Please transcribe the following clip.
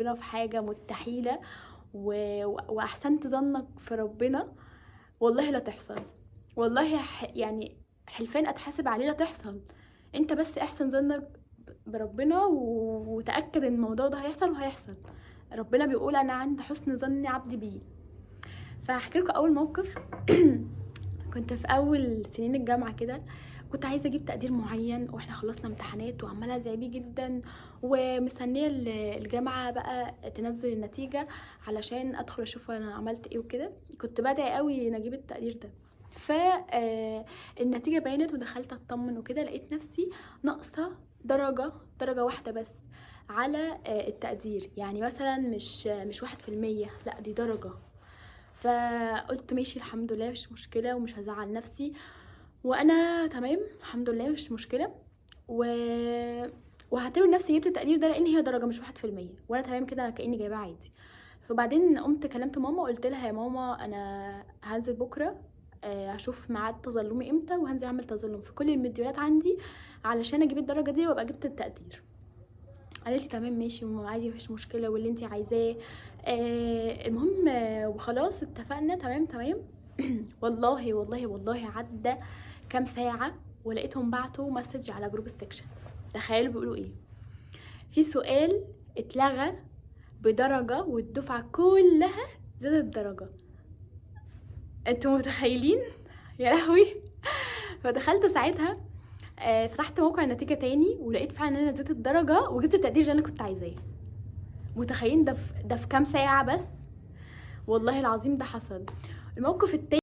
ربنا في حاجة مستحيلة وأحسنت ظنك في ربنا والله لا تحصل. والله يعني حلفان أتحاسب عليه لا تحصل. أنت بس احسن ظنك بربنا وتأكد إن الموضوع ده هيحصل وهيحصل. ربنا بيقول أنا عند حسن ظن عبدي بيه. فهحكي لكم أول موقف. كنت في أول سنين الجامعة كده، كنت عايزة أجيب تقدير معين واحنا خلصنا امتحانات وعمالة ادعي بيه جدا ومستنية الجامعة بقى تنزل النتيجة علشان ادخل اشوف انا عملت ايه وكده. كنت بدعي قوي ان اجيب التقدير ده. فالنتيجة بينت ودخلت اطمن وكده، لقيت نفسي ناقصة درجة واحدة بس على التقدير. يعني مثلا مش 1%، لا دي درجة. فقلت ماشي الحمد لله مش مشكلة ومش هزعل نفسي وانا تمام الحمد لله مش مشكلة وهعتبر نفسي جبت التقدير ده لان هي درجة مش 1%، وانا تمام كده كأني جايباه عادي. فبعدين قمت كلمت ماما وقلت لها يا ماما انا هنزل بكرة هشوف ميعاد تظلمي امتى وهنزل اعمل تظلم في كل المديولات عندي علشان اجيب الدرجة دي وابقى جبت التقدير. قالت لي تمام ماشي ماما عادي مفيش مشكله واللي انت عايزاه. المهم وخلاص اتفقنا تمام. والله عدى كام ساعه ولقيتهم بعتوا مسج على جروب السكشن. تخيلوا بيقولوا ايه؟ في سؤال اتلغى بدرجه والدفعه كلها زادت درجه. انتوا متخيلين؟ يا لهوي. فدخلت ساعتها فتحت موقع النتيجه تاني ولقيت فعلا ان انا زدت الدرجه وجبت التقدير اللي انا كنت عايزاه. متخيلين ده في كام ساعه بس؟ والله العظيم ده حصل. الموقف التاني